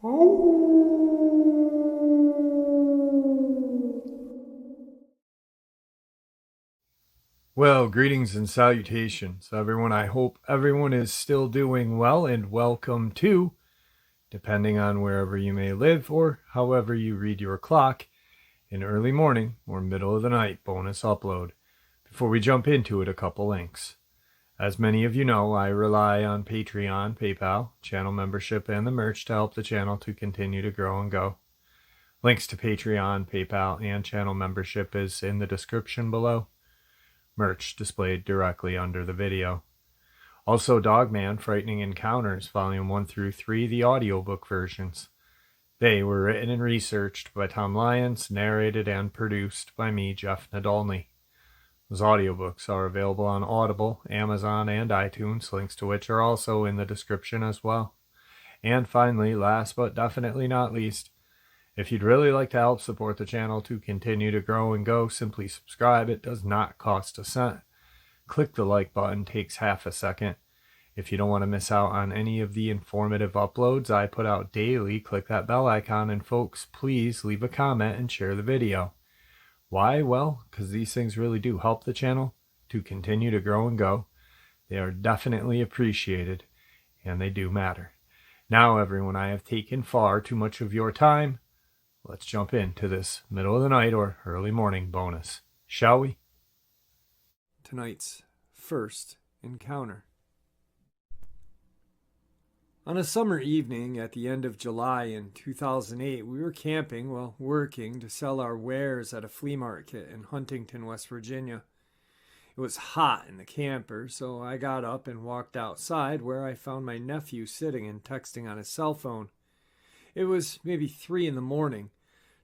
Well, greetings and salutations, everyone. I hope everyone is still doing well, and welcome to, depending on wherever you may live or however you read your clock, an early morning or middle of the night bonus upload. Before we jump into it, a couple links. As many of you know, I rely on Patreon, PayPal, channel membership, and the merch to help the channel to continue to grow and go. Links to Patreon, PayPal, and channel membership is in the description below. Merch displayed directly under the video. Also, Dogman Frightening Encounters, Volume 1 through 3, the audiobook versions. They were written and researched by Tom Lyons, narrated and produced by me, Jeff Nadolny. Those audiobooks are available on Audible, Amazon, and iTunes, links to which are also in the description as well. And finally, last but definitely not least, if you'd really like to help support the channel to continue to grow and go, simply subscribe. It does not cost a cent. Click the like button, takes half a second. If you don't want to miss out on any of the informative uploads I put out daily, click that bell icon, and folks, please leave a comment and share the video. Why? Well, because these things really do help the channel to continue to grow and go. They are definitely appreciated, and they do matter. Now, everyone, I have taken far too much of your time. Let's jump into this middle of the night or early morning bonus, shall we? Tonight's first encounter. On a summer evening at the end of July in 2008, we were camping while working to sell our wares at a flea market in Huntington, West Virginia. It was hot in the camper, so I got up and walked outside, where I found my nephew sitting and texting on his cell phone. It was maybe 3 in the morning.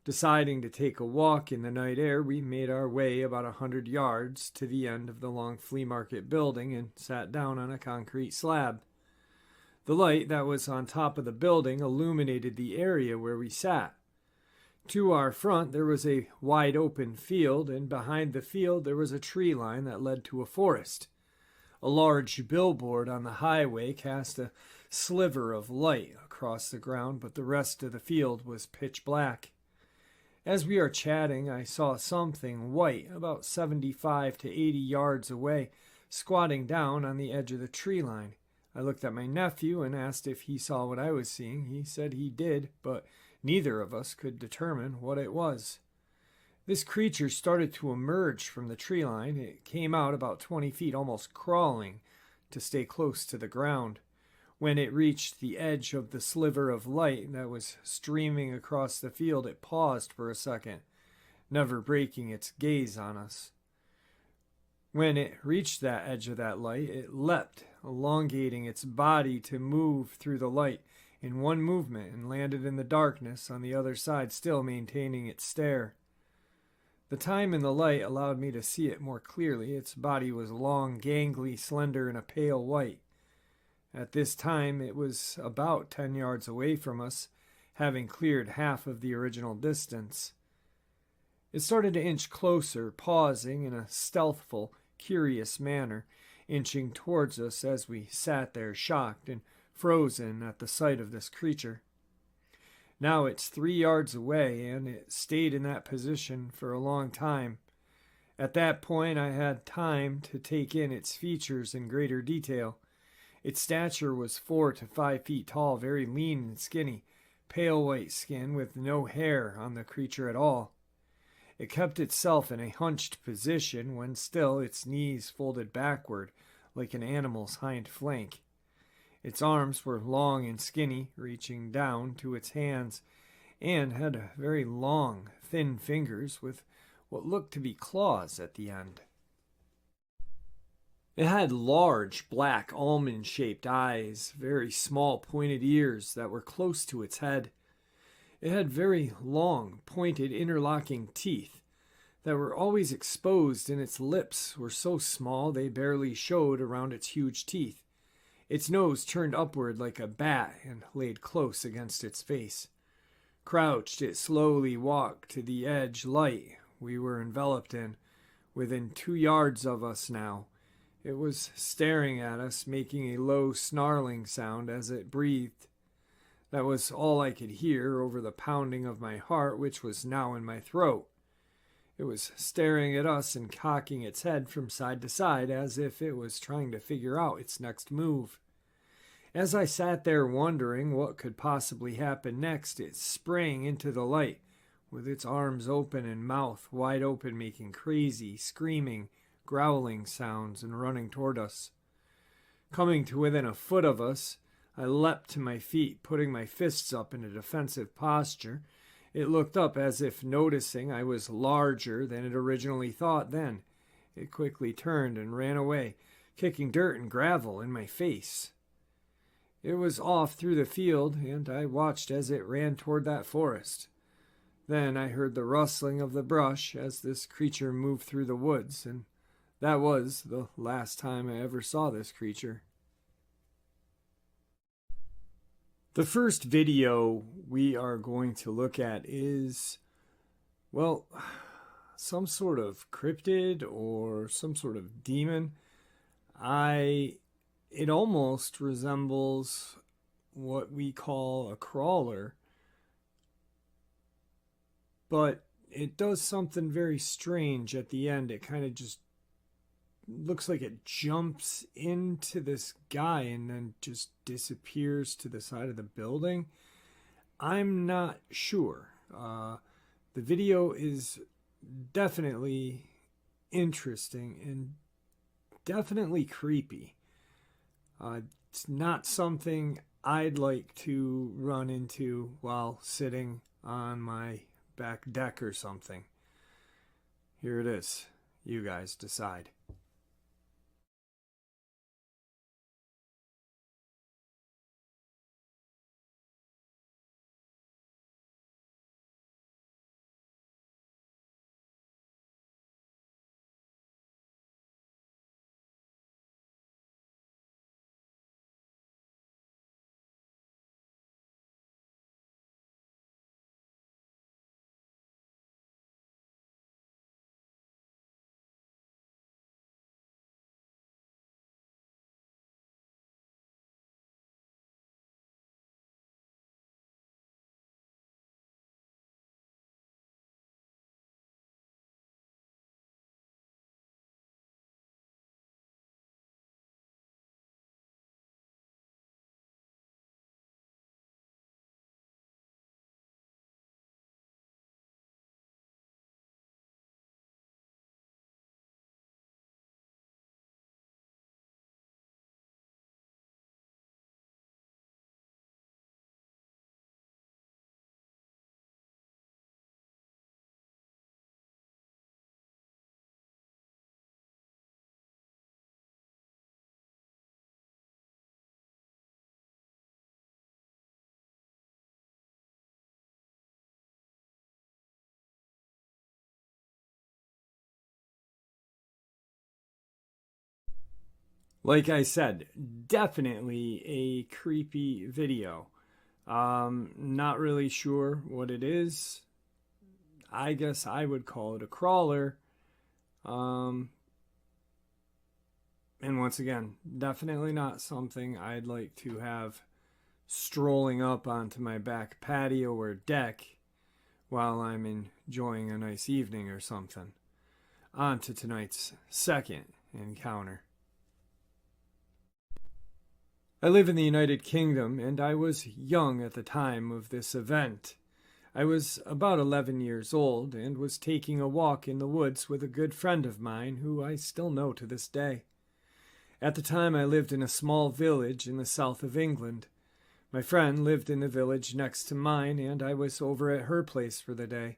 Deciding to take a walk in the night air, we made our way about 100 yards to the end of the long flea market building and sat down on a concrete slab. The light that was on top of the building illuminated the area where we sat. To our front there was a wide open field, and behind the field there was a tree line that led to a forest. A large billboard on the highway cast a sliver of light across the ground, but the rest of the field was pitch black. As we are chatting, I saw something white about 75 to 80 yards away, squatting down on the edge of the tree line. I looked at my nephew and asked if he saw what I was seeing. He said he did, but neither of us could determine what it was. This creature started to emerge from the tree line. It came out about 20 feet, almost crawling to stay close to the ground. When it reached the edge of the sliver of light that was streaming across the field, it paused for a second, never breaking its gaze on us. When it reached that edge of that light, it leapt, elongating its body to move through the light in one movement, and landed in the darkness on the other side, still maintaining its stare. The time in the light allowed me to see it more clearly. Its body was long, gangly, slender, and a pale white. At this time, it was about 10 yards away from us, having cleared half of the original distance. It started to inch closer, pausing in a stealthful, curious manner, inching towards us as we sat there shocked and frozen at the sight of this creature. Now it's 3 yards away, and it stayed in that position for a long time. At that point, I had time to take in its features in greater detail. Its stature was 4 to 5 feet tall, very lean and skinny, pale white skin with no hair on the creature at all. It kept itself in a hunched position when still, its knees folded backward like an animal's hind flank. Its arms were long and skinny, reaching down to its hands, and had very long, thin fingers with what looked to be claws at the end. It had large, black, almond-shaped eyes, very small, pointed ears that were close to its head. It had very long, pointed, interlocking teeth that were always exposed, and its lips were so small they barely showed around its huge teeth. Its nose turned upward like a bat and laid close against its face. Crouched, it slowly walked to the edge light we were enveloped in, within 2 yards of us now. It was staring at us, making a low snarling sound as it breathed. That was all I could hear over the pounding of my heart, which was now in my throat. It was staring at us and cocking its head from side to side as if it was trying to figure out its next move. As I sat there wondering what could possibly happen next, it sprang into the light, with its arms open and mouth wide open, making crazy, screaming, growling sounds and running toward us. Coming to within a foot of us, I leapt to my feet, putting my fists up in a defensive posture. It looked up as if noticing I was larger than it originally thought. Then it quickly turned and ran away, kicking dirt and gravel in my face. It was off through the field, and I watched as it ran toward that forest. Then I heard the rustling of the brush as this creature moved through the woods, and that was the last time I ever saw this creature. The first video we are going to look at is, well, some sort of cryptid or some sort of demon. It almost resembles what we call a crawler, but it does something very strange at the end. It kind of just looks like it jumps into this guy and then just disappears to the side of the building. I'm not sure. The video is definitely interesting and definitely creepy. It's not something I'd like to run into while sitting on my back deck or something. Here it is. You guys decide. Like I said, definitely a creepy video. Not really sure what it is. I guess I would call it a crawler. And once again, definitely not something I'd like to have strolling up onto my back patio or deck while I'm enjoying a nice evening or something. On to tonight's second encounter. I live in the United Kingdom, and I was young at the time of this event. I was about 11 years old and was taking a walk in the woods with a good friend of mine who I still know to this day. At the time, I lived in a small village in the south of England. My friend lived in the village next to mine, and I was over at her place for the day.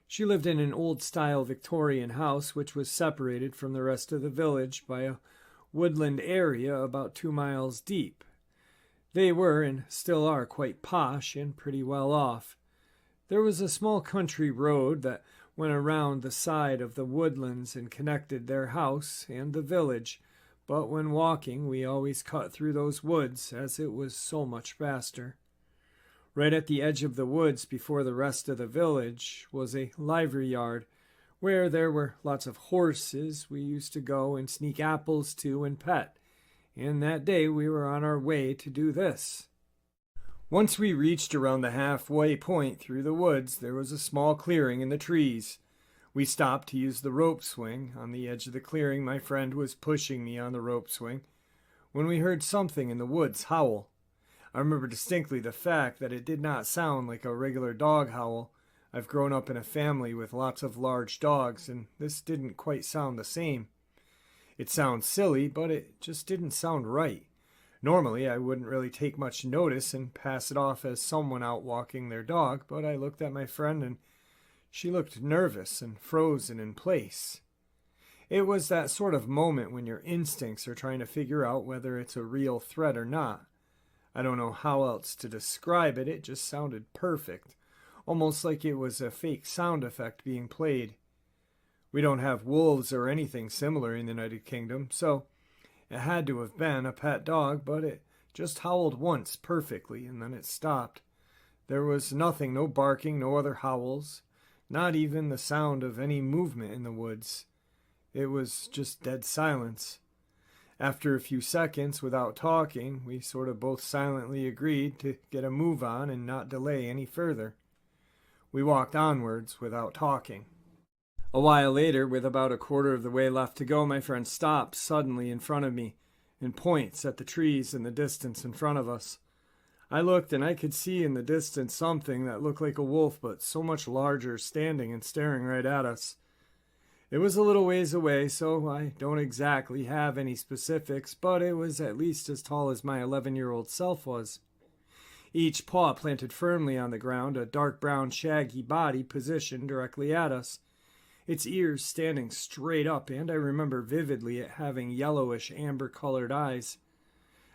She lived in an old-style Victorian house which was separated from the rest of the village by a woodland area about 2 miles deep. They were, and still are, quite posh and pretty well off. There was a small country road that went around the side of the woodlands and connected their house and the village, but when walking we always cut through those woods as it was so much faster. Right at the edge of the woods before the rest of the village was a livery yard where there were lots of horses we used to go and sneak apples to and pet, and that day we were on our way to do this. Once we reached around the halfway point through the woods, there was a small clearing in the trees. We stopped to use the rope swing. On the edge of the clearing, my friend was pushing me on the rope swing when we heard something in the woods howl. I remember distinctly the fact that it did not sound like a regular dog howl. I've grown up in a family with lots of large dogs, and this didn't quite sound the same. It sounds silly, but it just didn't sound right. Normally, I wouldn't really take much notice and pass it off as someone out walking their dog, but I looked at my friend and she looked nervous and frozen in place. It was that sort of moment when your instincts are trying to figure out whether it's a real threat or not. I don't know how else to describe it, it just sounded perfect, almost like it was a fake sound effect being played. We don't have wolves or anything similar in the United Kingdom, so it had to have been a pet dog, but it just howled once perfectly, and then it stopped. There was nothing, no barking, no other howls, not even the sound of any movement in the woods. It was just dead silence. After a few seconds, without talking, we sort of both silently agreed to get a move on and not delay any further. We walked onwards without talking. A while later, with about a quarter of the way left to go, my friend stops suddenly in front of me and points at the trees in the distance in front of us. I looked and I could see in the distance something that looked like a wolf, but so much larger, standing and staring right at us. It was a little ways away, so I don't exactly have any specifics, but it was at least as tall as my 11-year-old self was. Each paw planted firmly on the ground, a dark brown shaggy body positioned directly at us. Its ears standing straight up, and I remember vividly it having yellowish amber-colored eyes.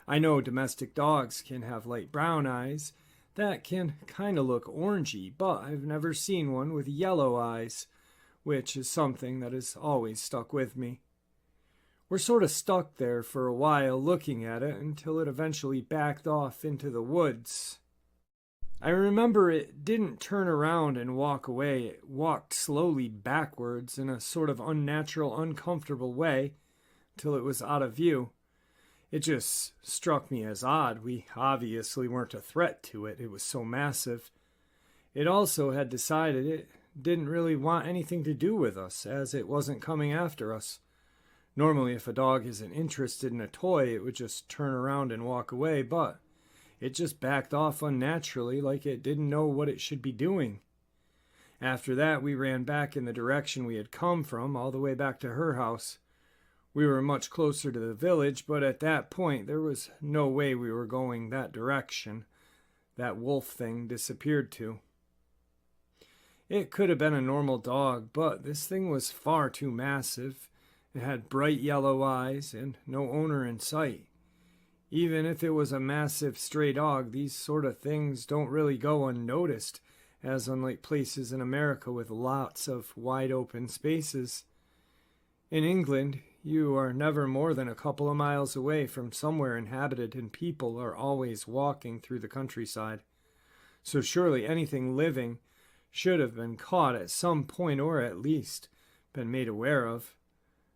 I know domestic dogs can have light brown eyes that can kind of look orangey, but I've never seen one with yellow eyes, which is something that has always stuck with me. We're sort of stuck there for a while looking at it until it eventually backed off into the woods. I remember it didn't turn around and walk away. It walked slowly backwards in a sort of unnatural, uncomfortable way till it was out of view. It just struck me as odd. We obviously weren't a threat to it. It was so massive. It also had decided it didn't really want anything to do with us, as it wasn't coming after us. Normally, if a dog isn't interested in a toy, it would just turn around and walk away, but it just backed off unnaturally, like it didn't know what it should be doing. After that, we ran back in the direction we had come from, all the way back to her house. We were much closer to the village, but at that point, there was no way we were going that direction. That wolf thing disappeared to. It could have been a normal dog, but this thing was far too massive. It had bright yellow eyes and no owner in sight. Even if it was a massive stray dog, these sort of things don't really go unnoticed, as unlike places in America with lots of wide open spaces. In England, you are never more than a couple of miles away from somewhere inhabited, and people are always walking through the countryside. So surely anything living should have been caught at some point, or at least been made aware of.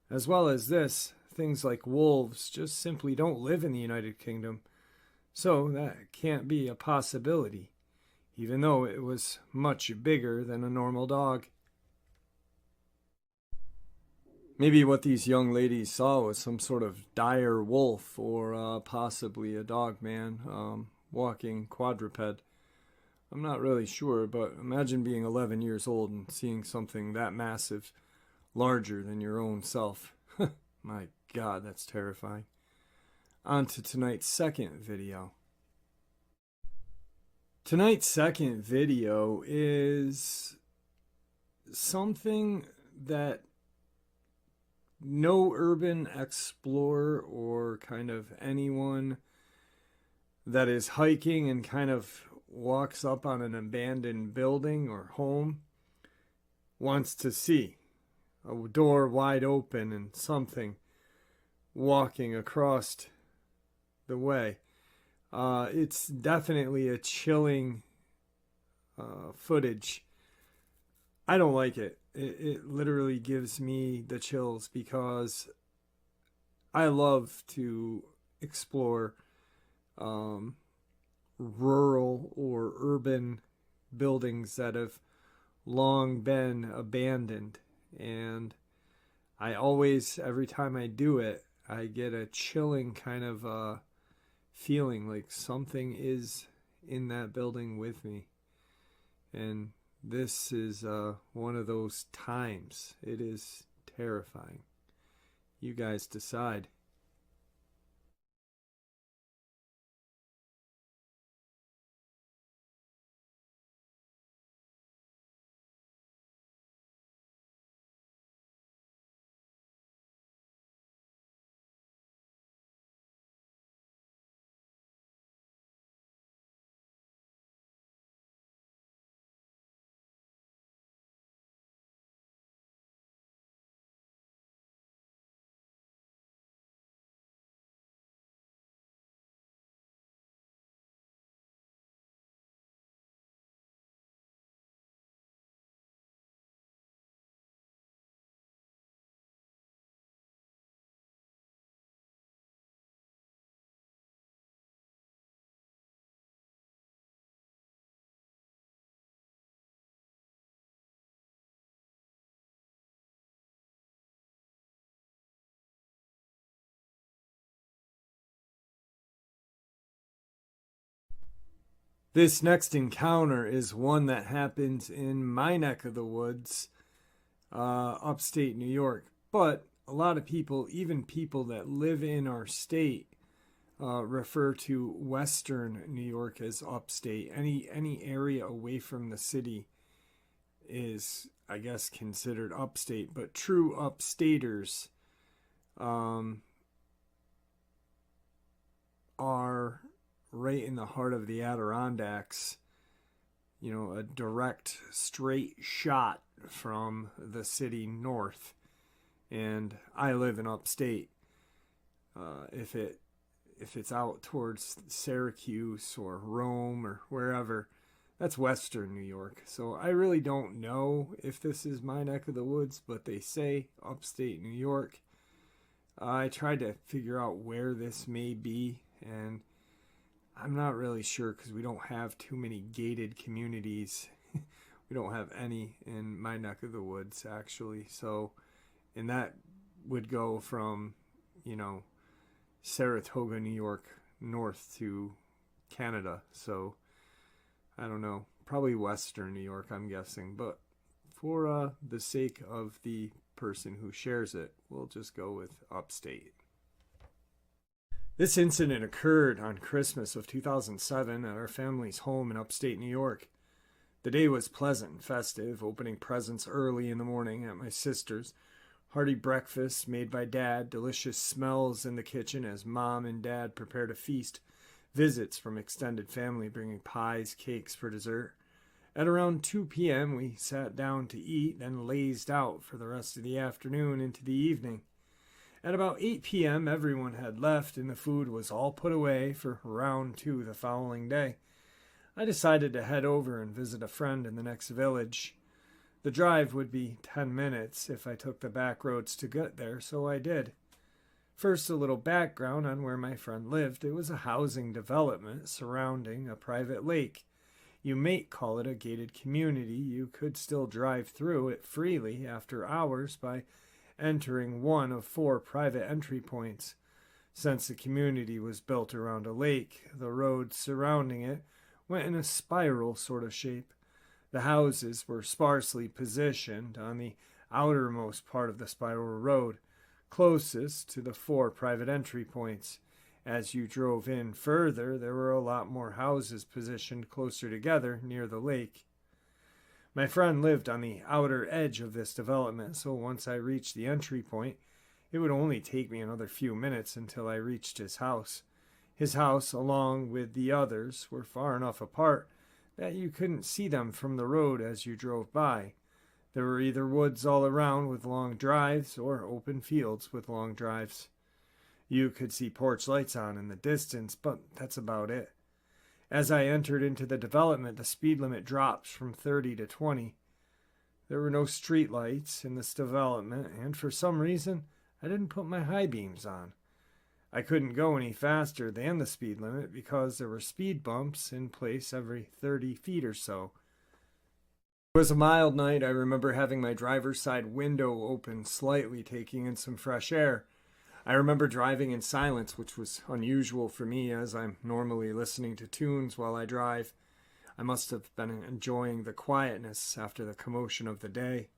As well as this, things like wolves just simply don't live in the United Kingdom, so that can't be a possibility, even though it was much bigger than a normal dog. Maybe what these young ladies saw was some sort of dire wolf, or possibly a dogman, walking quadruped. I'm not really sure, but imagine being 11 years old and seeing something that massive, larger than your own self. My God, that's terrifying. On to tonight's second video. Tonight's second video is something that no urban explorer or kind of anyone that is hiking and kind of walks up on an abandoned building or home wants to see. A door wide open and something walking across the way. It's definitely a chilling footage. I don't like it. It literally gives me the chills because I love to explore rural or urban buildings that have long been abandoned. And I always, every time I do it, I get a chilling kind of feeling like something is in that building with me. And this is one of those times. It is terrifying. You guys decide. This next encounter is one that happens in my neck of the woods, upstate New York. But a lot of people, even people that live in our state, refer to Western New York as upstate. Any area away from the city is, I guess, considered upstate. But true upstaters um, are right in the heart of the Adirondacks. You know, a direct, straight shot from the city north. And I live in upstate. If it's out towards Syracuse or Rome or wherever, that's Western New York. So I really don't know if this is my neck of the woods, but they say upstate New York. I tried to figure out where this may be, and I'm not really sure because we don't have too many gated communities. We don't have any in my neck of the woods, actually. So, and that would go from, you know, Saratoga, New York, north to Canada. So, I don't know. Probably Western New York, I'm guessing. But for the sake of the person who shares it, we'll just go with upstate. This incident occurred on Christmas of 2007 at our family's home in upstate New York. The day was pleasant and festive, opening presents early in the morning at my sister's, hearty breakfast made by Dad, delicious smells in the kitchen as Mom and Dad prepared a feast, visits from extended family bringing pies, cakes for dessert. At around 2 p.m., we sat down to eat, then lazed out for the rest of the afternoon into the evening. At about 8 p.m., everyone had left and the food was all put away for round 2 the following day. I decided to head over and visit a friend in the next village. The drive would be 10 minutes if I took the back roads to get there, so I did. First, a little background on where my friend lived. It was a housing development surrounding a private lake. You might call it a gated community. You could still drive through it freely after hours by entering one of 4 private entry points. Since the community was built around a lake, the roads surrounding it went in a spiral sort of shape. The houses were sparsely positioned on the outermost part of the spiral road, closest to the 4 private entry points. As you drove in further, there were a lot more houses positioned closer together near the lake. My friend lived on the outer edge of this development, so once I reached the entry point, it would only take me another few minutes until I reached his house. His house, along with the others, were far enough apart that you couldn't see them from the road as you drove by. There were either woods all around with long drives or open fields with long drives. You could see porch lights on in the distance, but that's about it. As I entered into the development, the speed limit dropped from 30 to 20. There were no street lights in this development, and for some reason, I didn't put my high beams on. I couldn't go any faster than the speed limit because there were speed bumps in place every 30 feet or so. It was a mild night. I remember having my driver's side window open slightly, taking in some fresh air. I remember driving in silence, which was unusual for me as I'm normally listening to tunes while I drive. I must have been enjoying the quietness after the commotion of the day.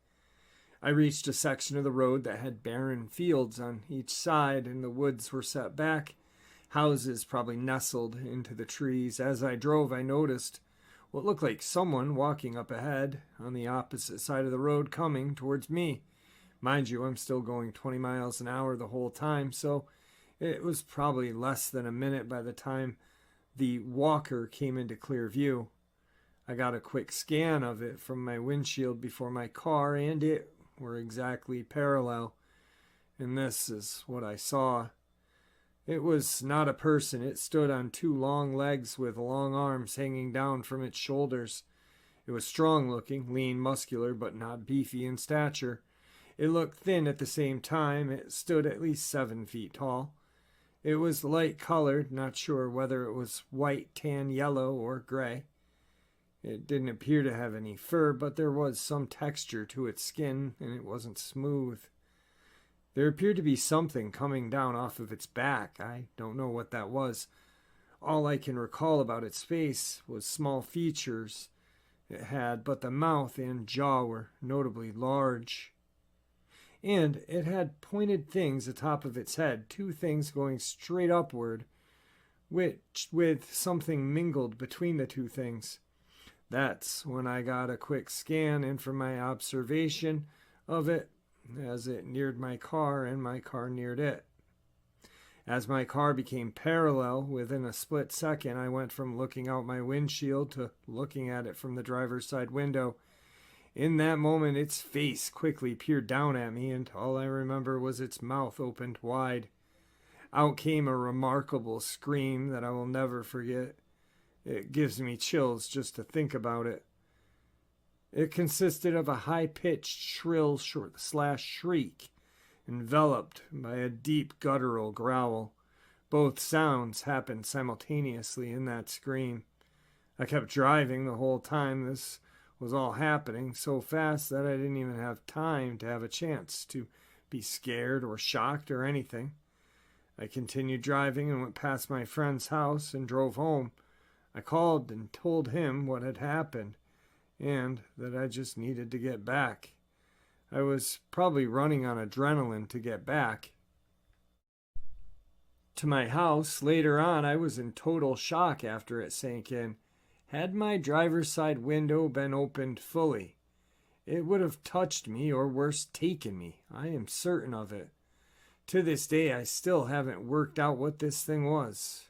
I reached a section of the road that had barren fields on each side, and the woods were set back, houses probably nestled into the trees. As I drove, I noticed what looked like someone walking up ahead on the opposite side of the road coming towards me. Mind you, I'm still going 20 miles an hour the whole time, so it was probably less than a minute by the time the walker came into clear view. I got a quick scan of it from my windshield before my car, and it were exactly parallel. And this is what I saw. It was not a person. It stood on two long legs with long arms hanging down from its shoulders. It was strong looking, lean, muscular, but not beefy in stature. It looked thin at the same time. It stood at least 7 feet tall. It was light colored, not sure whether it was white, tan, yellow, or gray. It didn't appear to have any fur, but there was some texture to its skin, and it wasn't smooth. There appeared to be something coming down off of its back. I don't know what that was. All I can recall about its face was small features it had, but the mouth and jaw were notably large. And it had pointed things atop of its head, two things going straight upward, which with something mingled between the two things. That's when I got a quick scan in from my observation of it as it neared my car and my car neared it. As my car became parallel within a split second, I went from looking out my windshield to looking at it from the driver's side window. In that moment, its face quickly peered down at me, and all I remember was its mouth opened wide. Out came a remarkable scream that I will never forget. It gives me chills just to think about it. It consisted of a high-pitched, shrill shriek, enveloped by a deep guttural growl. Both sounds happened simultaneously in that scream. I kept driving the whole time this was all happening, so fast that I didn't even have time to have a chance to be scared or shocked or anything. I continued driving and went past my friend's house and drove home. I called and told him what had happened and that I just needed to get back. I was probably running on adrenaline to get back to my house. Later on, I was in total shock after it sank in. Had my driver's side window been opened fully, it would have touched me or worse, taken me. I am certain of it. To this day, I still haven't worked out what this thing was.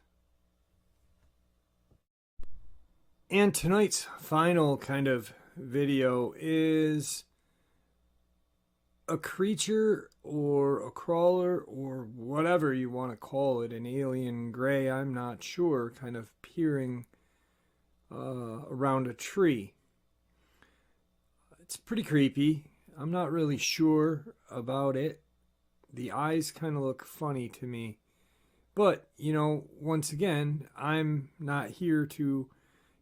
And tonight's final kind of video is a creature or a crawler or whatever you want to call it, an alien gray, I'm not sure, kind of peering around a tree. It's pretty creepy. I'm not really sure about it. The eyes kind of look funny to me. But, once again, I'm not here to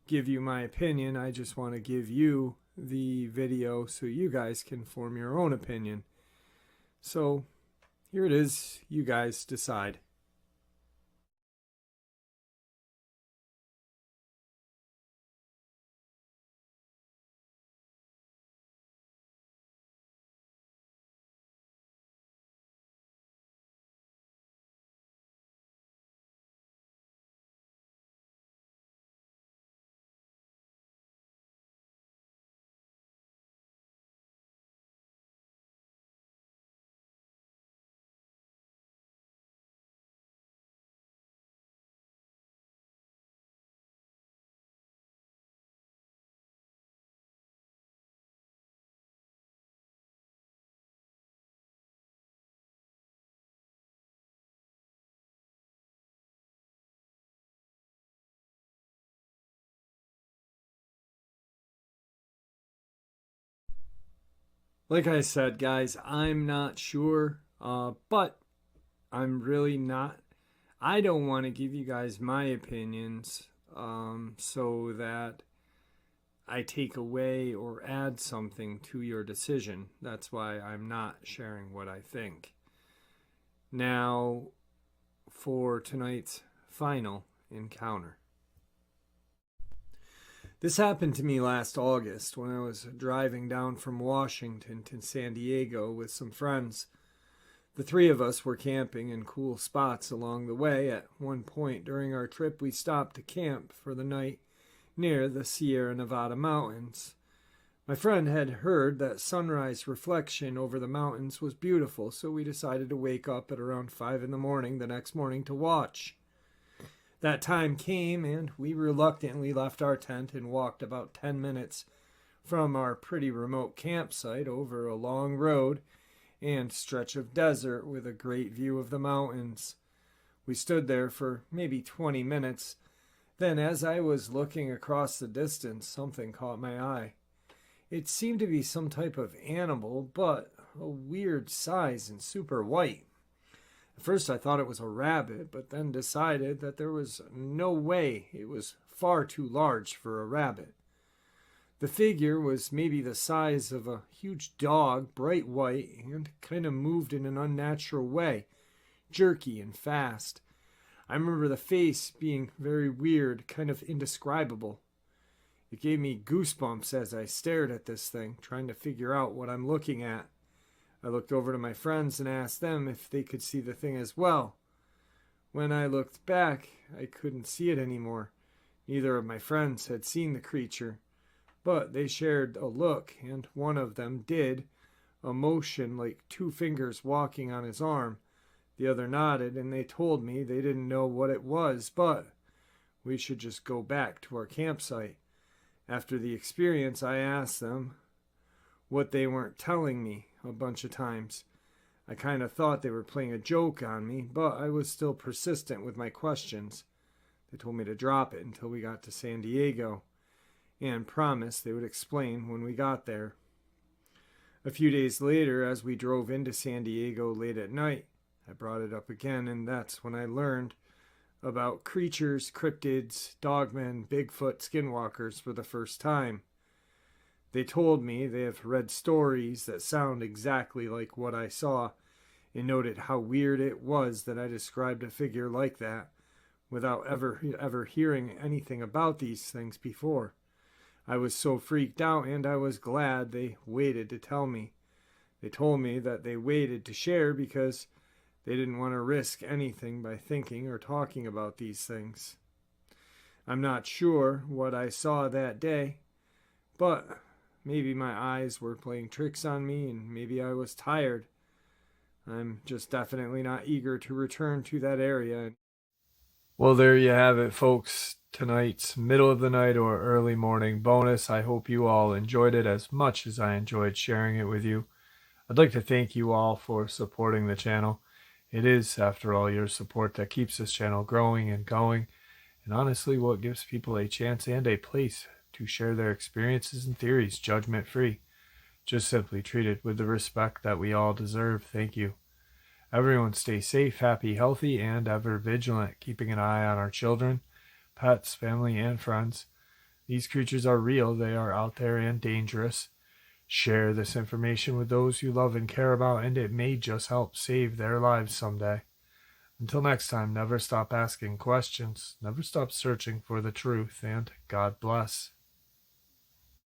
give you my opinion. I just want to give you the video so you guys can form your own opinion. So here it is. You guys decide. Like I said, guys, I'm not sure, but I'm really not I don't want to give you guys my opinions so that I take away or add something to your decision. That's why I'm not sharing what I think. Now, for tonight's final encounter. This happened to me last August when I was driving down from Washington to San Diego with some friends. The three of us were camping in cool spots along the way. At one point during our trip, we stopped to camp for the night near the Sierra Nevada mountains. My friend had heard that sunrise reflection over the mountains was beautiful, so we decided to wake up at around 5 in the morning the next morning to watch. That time came, and we reluctantly left our tent and walked about 10 minutes from our pretty remote campsite over a long road and stretch of desert with a great view of the mountains. We stood there for maybe 20 minutes. Then, as I was looking across the distance, something caught my eye. It seemed to be some type of animal, but a weird size and super white. At first I thought it was a rabbit, but then decided that there was no way it was far too large for a rabbit. The figure was maybe the size of a huge dog, bright white, and kind of moved in an unnatural way, jerky and fast. I remember the face being very weird, kind of indescribable. It gave me goosebumps as I stared at this thing, trying to figure out what I'm looking at. I looked over to my friends and asked them if they could see the thing as well. When I looked back, I couldn't see it anymore. Neither of my friends had seen the creature, but they shared a look, and one of them did, a motion like two fingers walking on his arm. The other nodded, and they told me they didn't know what it was, but we should just go back to our campsite. After the experience, I asked them what they weren't telling me a bunch of times. I kind of thought they were playing a joke on me, but I was still persistent with my questions. They told me to drop it until we got to San Diego, and promised they would explain when we got there. A few days later, as we drove into San Diego late at night, I brought it up again, and that's when I learned about creatures, cryptids, dogmen, Bigfoot, skinwalkers for the first time. They told me they have read stories that sound exactly like what I saw, and noted how weird it was that I described a figure like that without ever hearing anything about these things before. I was so freaked out, and I was glad they waited to tell me. They told me that they waited to share because they didn't want to risk anything by thinking or talking about these things. I'm not sure what I saw that day, but maybe my eyes were playing tricks on me, and maybe I was tired. I'm just definitely not eager to return to that area. Well, there you have it, folks. Tonight's middle of the night or early morning bonus. I hope you all enjoyed it as much as I enjoyed sharing it with you. I'd like to thank you all for supporting the channel. It is, after all, your support that keeps this channel growing and going, and honestly what gives people a chance and a place to share their experiences and theories judgment-free. Just simply treated with the respect that we all deserve. Thank you. Everyone stay safe, happy, healthy, and ever vigilant, keeping an eye on our children, pets, family, and friends. These creatures are real. They are out there and dangerous. Share this information with those you love and care about, and it may just help save their lives someday. Until next time, never stop asking questions, never stop searching for the truth, and God bless.